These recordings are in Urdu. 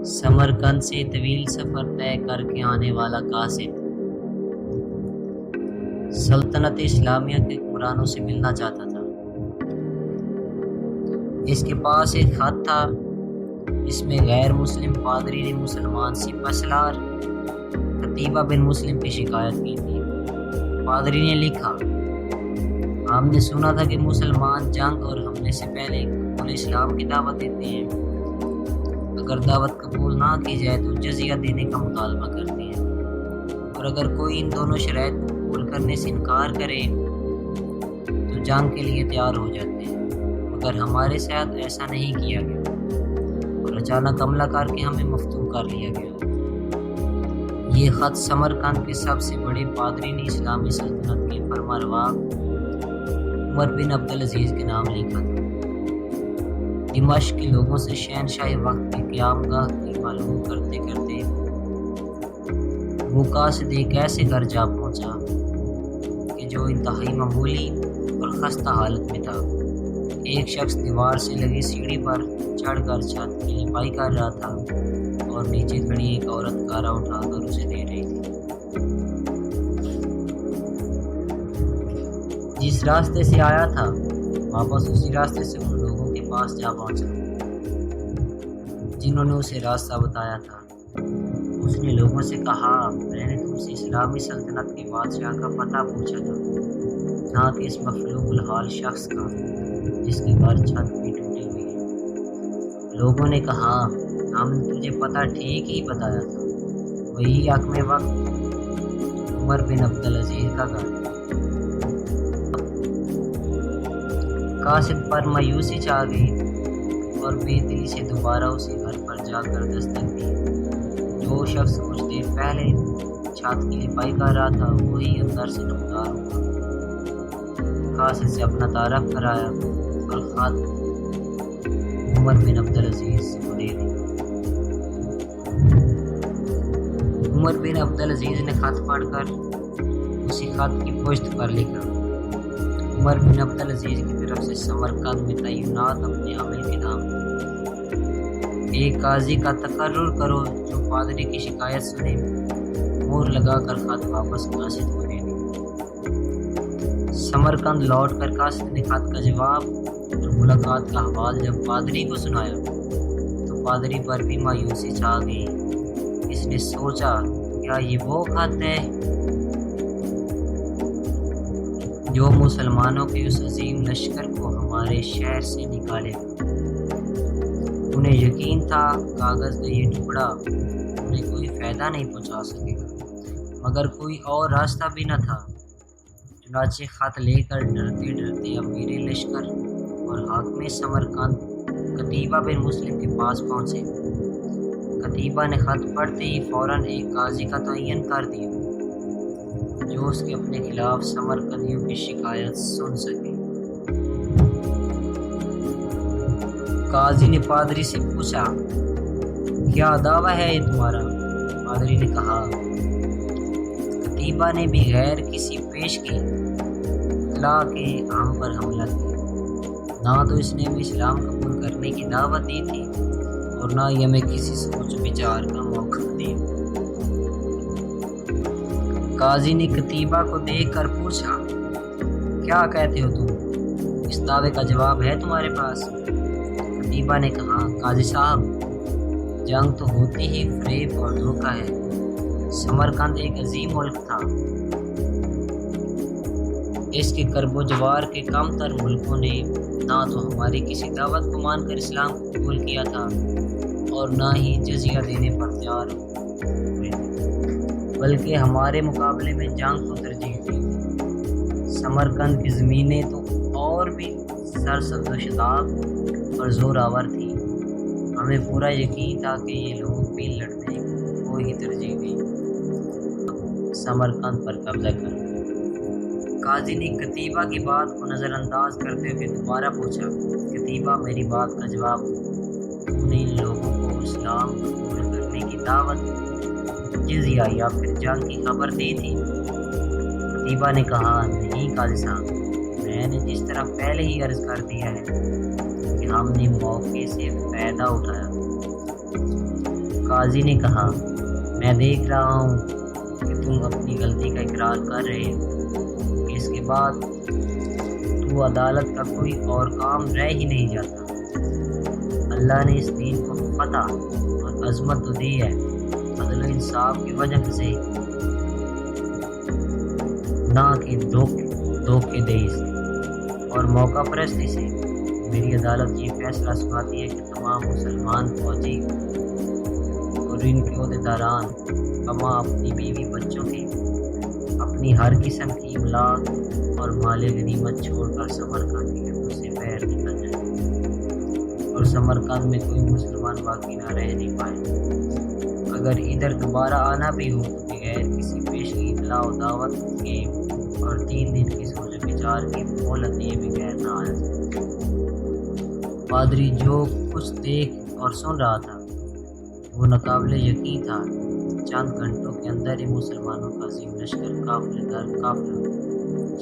سمرقند سے طویل سفر طے کر کے آنے والا قاصد سلطنت اسلامیہ کے حکمرانوں سے ملنا چاہتا تھا۔ اس کے پاس ایک خط تھا جس میں غیر مسلم پادری نے مسلمان سپہ سالار قتیبہ بن مسلم کی شکایت کی تھی۔ پادری نے لکھا، ہم نے سنا تھا کہ مسلمان جنگ اور حملے سے پہلے قبول اسلام کی دعوت دیتے ہیں۔ اگر دعوت قبول نہ کی جائے تو جزیہ دینے کا مطالبہ کرتے ہیں، اور اگر کوئی ان دونوں شرائط کو قبول کرنے سے انکار کرے تو جنگ کے لیے تیار ہو جاتے ہیں، مگر ہمارے ساتھ ایسا نہیں کیا گیا اور اچانک حملہ کر کے ہمیں مفتون کر لیا گیا۔ یہ خط سمرقند کے سب سے بڑے پادری نے اسلامی سلطنت کے فرمانروا عمر بن عبدالعزیز کے نام لکھا تھا۔ دمشق کے لوگوں سے شہنشاہ وقت کے قیام گاہ کی معلوم کرتے کرتے وہ قاصد ایک ایسے گھر جا پہنچا کہ جو انتہائی معمولی اور خستہ حالت میں تھا۔ ایک شخص دیوار سے لگی سیڑھی پر چڑھ کر چھت کی لپائی کر رہا تھا اور نیچے کھڑی ایک عورت گارا اٹھا کر اسے دے رہی تھی۔ جس راستے سے آیا تھا واپس اسی راستے سے ان لوگوں کے پاس جا پہنچا جنہوں نے اسے راستہ بتایا تھا۔ اس نے لوگوں سے کہا، میں نے تم سے اسلامی سلطنت کے بادشاہ کا پتہ پوچھا تھا، نہ کہ اس مخلوق الحال شخص کا جس کی گھر چھت بھی ٹوٹی ہوئی ہے۔ لوگوں نے کہا، ہم نے تجھے پتہ ٹھیک ہی بتایا تھا، وہی حکم وقت عمر بن عبدالعزیز کا گھر ہے۔ قاصد پر مایوسی چھا گئی اور بے دلی سے دوبارہ اسی گھر پر جا کر دستک دی۔ جو شخص کچھ دیر پہلے چھت کی لپائی کر رہا تھا وہی اندر سے نمودار ہوا۔ قاصد سے اپنا تعارف کرایا اور خط عمر بن عبدالعزیز کو دے دی۔ عمر بن عبدالعزیز نے خط پڑھ کر اسی خط کی پشت پر لکھا، عمر بن عبدالعزیز کی طرف سے سمرقند میں تعینات اپنے عمل کے نام، ایک قاضی کا تقرر کرو جو پادری کی شکایت سنے۔ مہر لگا کر خط واپس قاصد کو دے دی۔ سمرقند لوٹ کر قاصد نے خط کا جواب اور ملاقات کا حوال جب پادری کو سنایا تو پادری پر بھی مایوسی چھا گئی۔ اس نے سوچا، کیا یہ وہ خط ہے جو مسلمانوں کے اس عظیم لشکر کو ہمارے شہر سے نکالے گا؟ انہیں یقین تھا کاغذ کا یہ ٹکڑا انہیں کوئی فائدہ نہیں پہنچا سکے گا، مگر کوئی اور راستہ بھی نہ تھا۔ چنانچہ خط لے کر ڈرتے ڈرتے امیر لشکر اور حاکم سمرقند قتیبہ بن مسلم کے پاس پہنچے۔ قتیبہ نے خط پڑھتے ہی فوراً ایک قاضی کا تعین کر دیا جو اس کے اپنے خلاف سمرقندیوں کی شکایت سن سکے۔ قاضی نے پادری سے پوچھا، کیا دعویٰ ہے یہ تمہارا؟ پادری نے کہا، قتیبہ نے بغیر کسی پیش کی اطلاع کے ہم پر حملہ کیا، نہ تو اس نے ہمیں اسلام قبول کرنے کی دعوت دی تھی اور نہ ہی ہمیں کسی سوچ بچار کا موقع دیا۔ قاضی نے قتیبہ کو دیکھ کر پوچھا، کیا کہتے ہو تم؟ اس دعوے کا جواب ہے تمہارے پاس؟ قتیبہ نے کہا، قاضی صاحب، جنگ تو ہوتی ہی فریب اور دھوکہ ہے۔ سمرقند ایک عظیم ملک تھا، اس کے کرب و جوار کے کم تر ملکوں نے نہ تو ہماری کسی دعوت کو مان کر اسلام کو قبول کیا تھا اور نہ ہی جزیہ دینے پر تیار ہوئے، بلکہ ہمارے مقابلے میں جنگ کو ترجیح دی۔ سمرقند کی زمینیں تو اور بھی سرسبز و شاداب اور زور آور تھی۔ ہمیں پورا یقین تھا کہ یہ لوگ بھی لڑنے کو ہی ترجیح دیں، سمرقند پر قبضہ کر۔ قاضی نے قتیبہ کی بات کو نظر انداز کرتے ہوئے دوبارہ پوچھا، قتیبہ، میری بات کا جواب دو، تم نے ان لوگوں کو اسلام قبول کرنے کی دعوت، جزیہ یا پھر جنگ کی خبر دی تھی؟ قتیبہ نے کہا، نہیں قاضی صاحب، میں نے جس طرح پہلے ہی عرض کر دیا ہے کہ ہم نے موقع سے فائدہ اٹھایا۔ قاضی نے کہا میں دیکھ رہا ہوں کہ تم اپنی غلطی کا اقرار کر رہے ہو، اس کے بعد تو عدالت کا کوئی اور کام رہ ہی نہیں جاتا۔ اللہ نے اس دین کو فتح اور عظمت تو دی ہے عدل و انصاف کی وجہ سے، نہ کہ دھوکے دہی سے اور موقع پرستی سے۔ میری عدالت یہ فیصلہ سناتی ہے کہ تمام مسلمان فوجی اور ان کے عہدیداران اما اپنی بیوی بچوں کی، اپنی ہر قسم کی املاک اور مال غنیمت چھوڑ کر سمرقند کے منہ سے باہر نکل جائیں اور سمرقند میں کوئی مسلمان باقی نہ رہنے پائے۔ اگر ادھر دوبارہ آنا بھی ہو تو بغیر کسی پیشگی اطلاع و دعوت کے اور 3 دن کی سوچ و بچار کی مہلت دیے بغیر نہ آیا جائے۔ پادری جو کچھ دیکھ اور سن رہا تھا وہ ناقابل یقین تھا۔ چند گھنٹوں کے اندر ہی مسلمانوں کا عظیم لشکر قافلے در قافلہ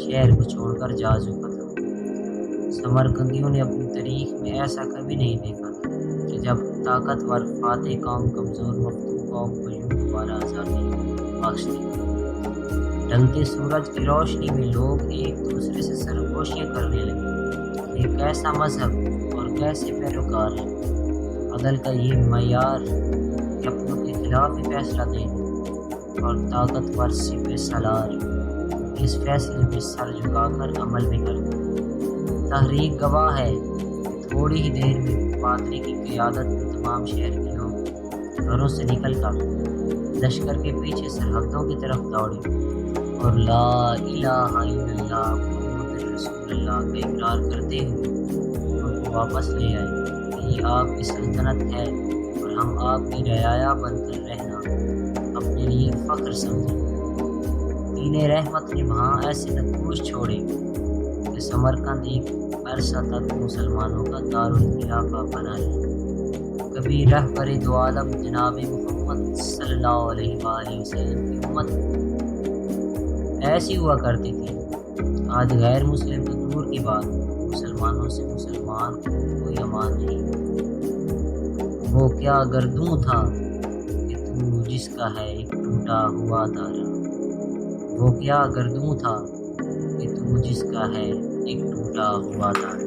شہر کو چھوڑ کر جا چکا تھا۔ سمرقندیوں نے اپنی تاریخ میں ایسا کبھی نہیں دیکھا تھا کہ جب طاقتور فاتح قوم کمزور مفتون قوم کو یوں دوبارہ آزادی بخش دی۔ ڈھلتے سورج کی روشنی میں لوگ ایک دوسرے سے سرگوشیاں کرنے لگے۔ یہ کیسا مذہب اور کیسے پیروکار ہیں! عدل کا یہ معیار کہ اپنوں کے خلاف ہی فیصلہ دینا اور طاقتور سپہ سالار اس فیصلے میں سر جھکا کر عمل بھی کرتا۔ تحریک گواہ ہے کہ تھوڑی ہی دیر میں پادری کی قیادت میں تمام شہر کے لوگ گھروں سے نکل کر لشکر کے پیچھے سرحدوں کی طرف دوڑے اور لا الہ الا اللہ محمد رسول اللہ کا اقرار کرتے ہوئے ان کو واپس لے آئے کہ یہ آپ کی سلطنت ہے اور ہم آپ کی رعایا بن کر رہنا اپنے لیے فخر سمجھیں۔ دین رحمت نے وہاں ایسے نقوش چھوڑے کہ سمرقند ایک عرصہ تک مسلمانوں کا دارالخلافہ بنا رہا۔ کبھی رہبر دو عالم جناب محمد صلی اللہ علیہ وآلہ وسلم کی امت ایسی ہوا کرتی تھی۔ آج غیر مسلم تو دور کی بات، مسلمانوں سے مسلمان کو کوئی امان نہیں۔ وہ کیا گردوں تھا کہ تو جس کا ہے ایک ٹوٹا ہوا تارا، وہ کیا گردوں تھا کہ تو جس کا ہے ایک ٹوٹا ہوا تارا۔